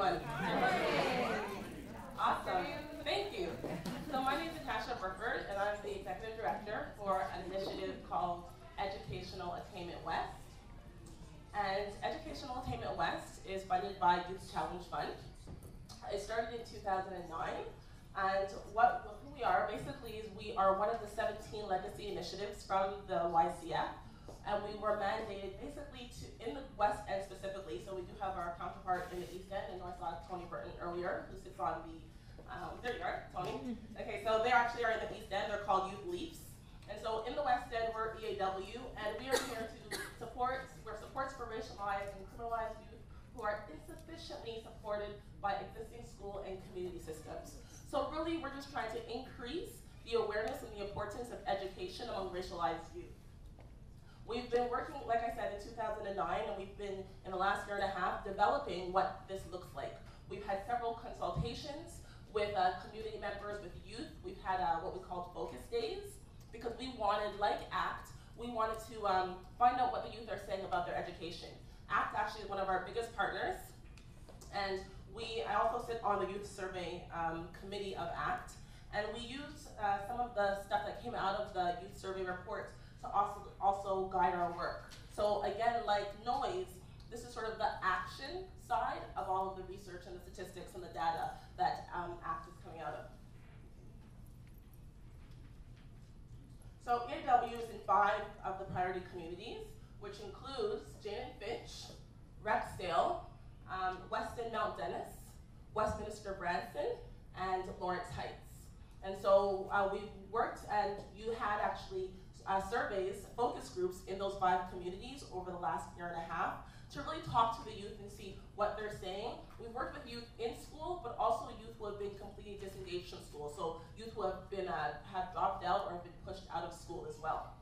everyone. Awesome. Thank you. So my name is Natasha Burford, and I'm the Executive Director for an initiative called Educational Attainment West. And Educational Attainment West is funded by Youth Challenge Fund. It started in 2009, and who we are basically is we are one of the 17 legacy initiatives from the YCF, and we were mandated basically in the West End specifically. So we do have our counterpart in the East End, and I saw Tony Burton earlier, who sits on the there you are, Tony. Okay, so they actually are in the East End. They're called Youth Leaps. And so in the West End, we're EAW, and we are here to support, we're supports for racialized and criminalized youth who are insufficiently supported by existing school and community systems. So really, we're just trying to increase the awareness and the importance of education among racialized youth. We've been working, like I said, in 2009, and we've been, in the last year and a half, developing what this looks like. We've had several consultations with community members, with youth. We've had what we called focus days, because we wanted, like ACT, we wanted to find out what the youth are saying about their education. ACT actually is one of our biggest partners, and I also sit on the youth survey committee of ACT, and we used some of the stuff that came out of the youth survey report to also guide our work. So again, like noise, this is sort of the action side of all of the research and the statistics and the data that ACT is coming out of. So EAW is in 5 of the priority communities, which includes Jane and Finch, Rexdale, Weston Mount Dennis, Westminster Branson, and Lawrence Heights. And so we've worked, and you had actually surveys, focus groups in those 5 communities over the last year and a half to really talk to the youth and see what they're saying. We've worked with youth in school, but also youth who have been completely disengaged from school. So youth who have been have dropped out or have been pushed out of school as well.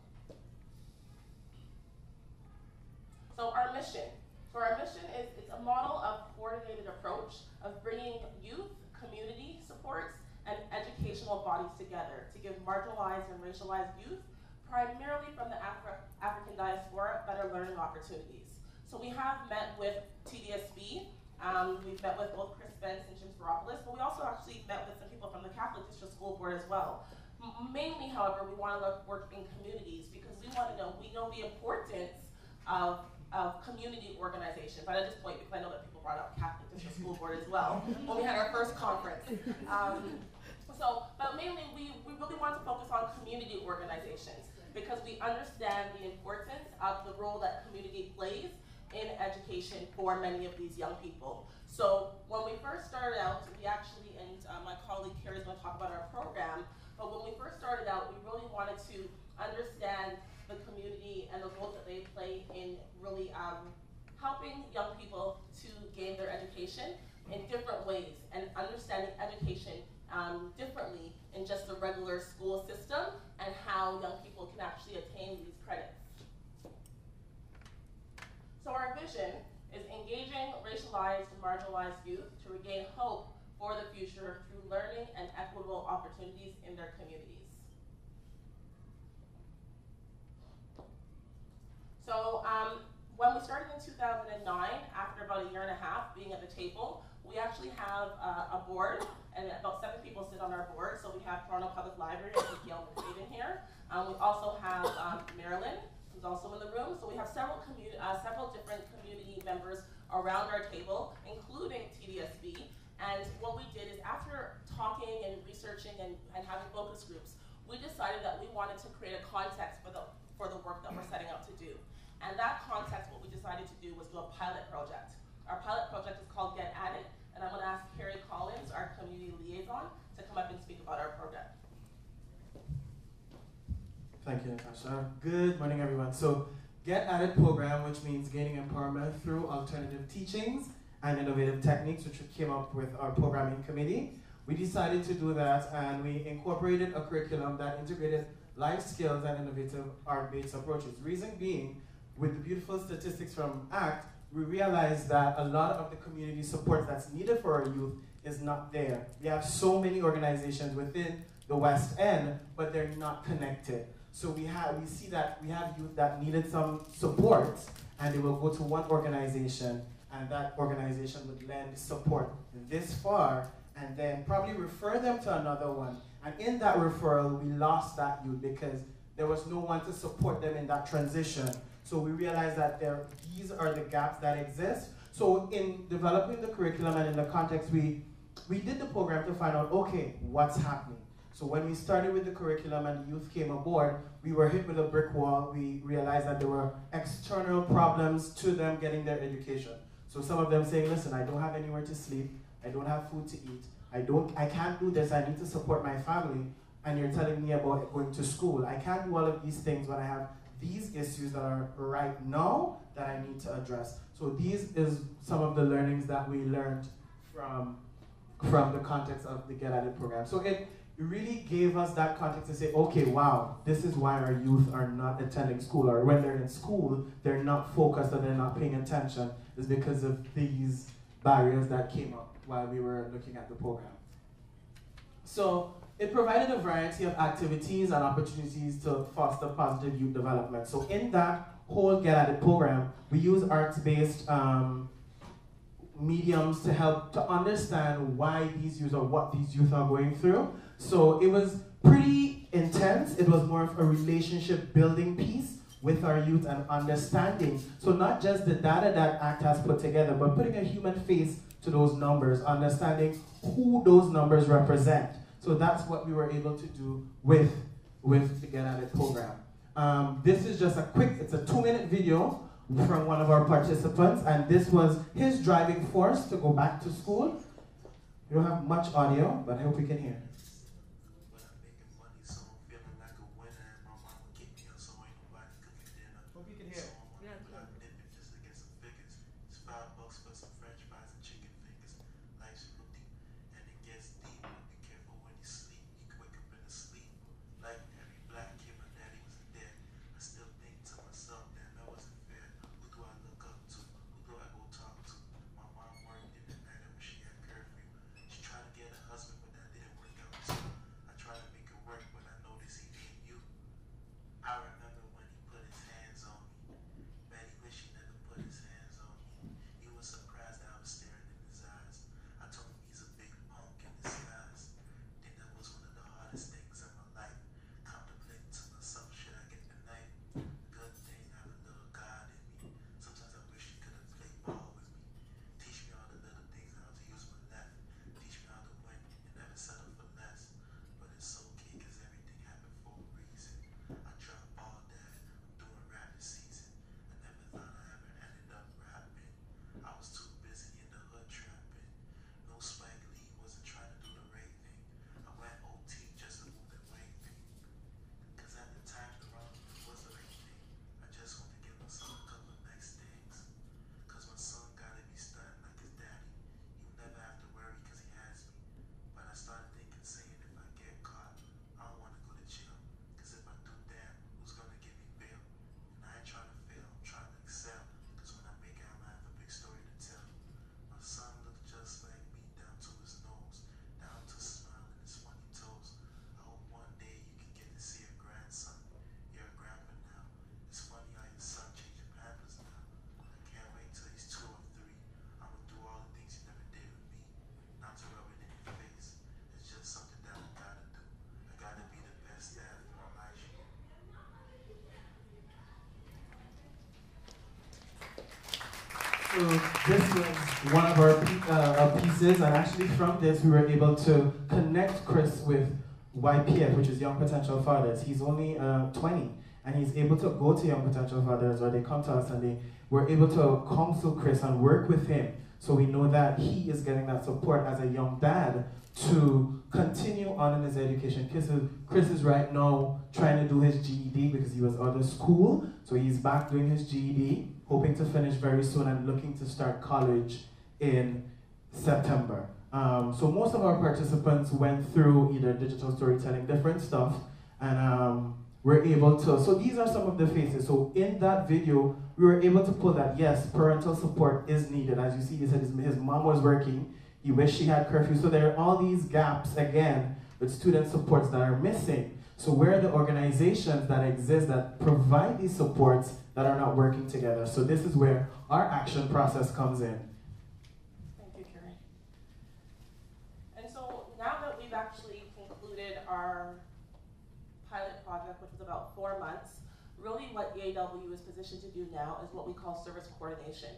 So our mission. So our mission is it's a model of coordinated approach of bringing youth, community supports, and educational bodies together to give marginalized and racialized youth, primarily from the African diaspora, better learning opportunities. So we have met with TDSB, we've met with both Chris Spence and Jim Spiropoulos, but we also actually met with some people from the Catholic District School Board as well. Mainly, however, we want to work in communities because we know the importance of community organization. But at this point, because I know that people brought up Catholic District School Board as well when we had our first conference. But mainly we really want to focus on community organizations because we understand the importance of the role that community plays in education for many of these young people. So when we first started out, we actually, and my colleague Carrie's going to talk about our program, but when we first started out, we really wanted to understand the community and the role that they play in really helping young people to gain their education in different ways and understanding education differently in just the regular school system and how young people can actually attain these credits. So our vision is engaging racialized and marginalized youth to regain hope for the future through learning and equitable opportunities in their communities. So when we started in 2009, after about a year and a half being at the table, we actually have a board, and about 7 people sit on our board. So we have Toronto Public Library and Gail McFadden here. We also have Marilyn, who's also in the room. So we have several different community members around our table, including TDSB. And what we did is after talking and researching and having focus groups, we decided that we wanted to create a context for the work that we're setting out to do. And that context, what we decided to do was do a pilot project. Our pilot project is called Get At It, and I'm going to ask Carrie Collins, our community liaison, to come up and speak about our project. Thank you, Natasha. Good morning, everyone. So, Get At It program, which means gaining empowerment through alternative teachings and innovative techniques, which we came up with our programming committee. We decided to do that, and we incorporated a curriculum that integrated life skills and innovative art-based approaches. Reason being, with the beautiful statistics from ACT, we realized that a lot of the community support that's needed for our youth is not there. We have so many organizations within the West End, but they're not connected. So we see that we have youth that needed some support, and they will go to one organization and that organization would lend support this far and then probably refer them to another one. And in that referral, we lost that youth because there was no one to support them in that transition. So we realized that these are the gaps that exist. So in developing the curriculum and in the context, we did the program to find out, okay, what's happening? So when we started with the curriculum and the youth came aboard, we were hit with a brick wall. We realized that there were external problems to them getting their education. So some of them saying, listen, I don't have anywhere to sleep, I don't have food to eat, I can't do this, I need to support my family, and you're telling me about going to school. I can't do all of these things when I have these issues that are right now that I need to address. So these is some of the learnings that we learned from the context of the Get At It program. So it really gave us that context to say, okay, wow, this is why our youth are not attending school, or when they're in school, they're not focused or they're not paying attention, is because of these barriers that came up while we were looking at the program. So it provided a variety of activities and opportunities to foster positive youth development. So in that whole Get At It program, we use arts-based mediums to help to understand why these youth or what these youth are going through. So it was pretty intense. It was more of a relationship building piece with our youth and understanding. So not just the data that ACT has put together, but putting a human face to those numbers, understanding who those numbers represent. So that's what we were able to do with the Get At It program. This is just it's a 2-minute video from one of our participants, and this was his driving force to go back to school. We don't have much audio, but I hope we can hear. Hope you can hear. So this was one of our pieces, and actually from this we were able to connect Chris with YPF, which is Young Potential Fathers. He's only 20, and he's able to go to Young Potential Fathers, or they come to us and they were able to counsel Chris and work with him. So we know that he is getting that support as a young dad to continue on in his education. Chris is right now trying to do his GED because he was out of school. So he's back doing his GED, hoping to finish very soon and looking to start college in September. So most of our participants went through either digital storytelling, different stuff, and we're able to, so these are some of the faces. So in that video, we were able to pull that, yes, parental support is needed. As you see, he said his mom was working, he wished she had curfew. So there are all these gaps, again, with student supports that are missing. So where are the organizations that exist that provide these supports that are not working together? So this is where our action process comes in. Thank you, Carrie. And so now that we've actually concluded our pilot project, which was about 4 months, really what EAW is positioned to do now is what we call service coordination.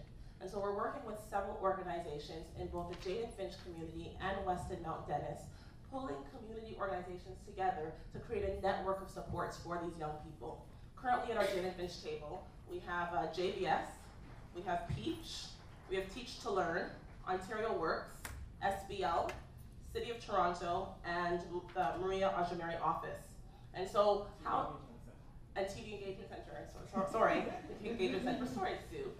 And so we're working with several organizations in both the Jane and Finch community and Weston Mount Dennis, pulling community organizations together to create a network of supports for these young people. Currently at our Jane and Finch table, we have JBS, we have Peach, we have Teach to Learn, Ontario Works, SBL, City of Toronto, and the Maria Ajameri office. And so how, and TV Engagement Center, sorry, Engagement Center, sorry, Sue.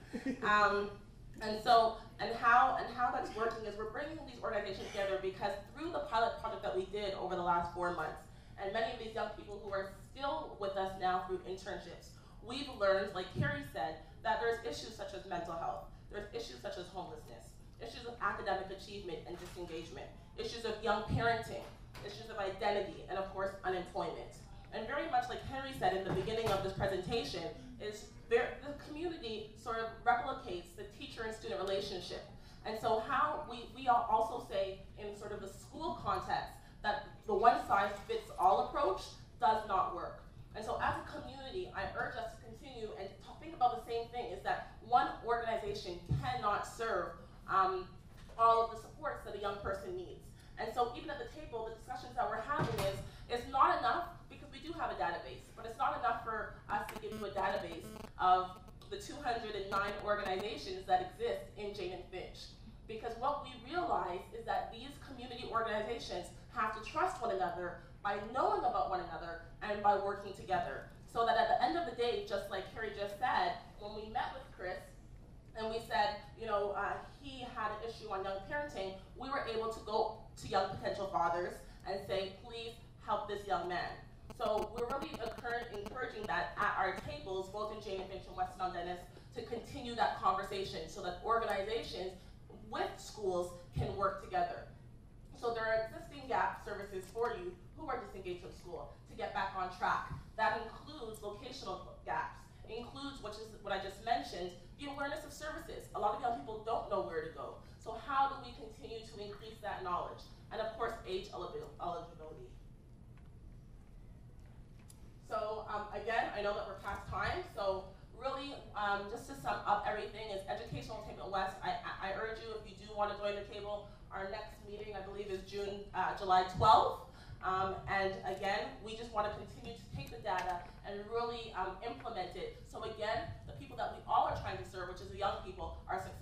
And how that's working is we're bringing these organizations together because through the pilot project that we did over the last 4 months, and many of these young people who are still with us now through internships, we've learned, like Carrie said, that there's issues such as mental health, there's issues such as homelessness, issues of academic achievement and disengagement, issues of young parenting, issues of identity, and of course, unemployment. And very much like Henry said in the beginning of this presentation, the community sort of replicates the teacher and student relationship. And so how we also say in sort of the school context that the one-size-fits-all approach does not work. And so as a community, I urge us to continue and think about the same thing, is that one organization cannot serve all of the supports that a young person needs. And so even at the table, the discussions that we're having is, it's not enough, because we do have a database, but it's not enough for us to give you a database of the 209 organizations that exist in Jane and Finch. Because what we realize is that these community organizations have to trust one another by knowing about one another and by working together. So that at the end of the day, just like Carrie just said, when we met with Chris, and we said, he had an issue on young parenting, we were able to go to young potential fathers and say, please help this young man. So we're really encouraging that at our tables, both in Jane and Finch and Weston Mount Dennis, to continue that conversation so that organizations with schools can work together. So there are existing gap services for you who are disengaged from school to get back on track. That includes vocational gaps. It includes, which is what I just mentioned, the awareness of services. A lot of young people don't know where to go. So how do we continue to increase that knowledge? And of course, age eligibility. So again, I know that we're past time, so really just to sum up everything is Educational Attainment West. I urge you, if you do want to join the table, our next meeting, I believe, is July 12th. And again, we just want to continue to take the data and really implement it. So again, the people that we all are trying to serve, which is the young people, are successful.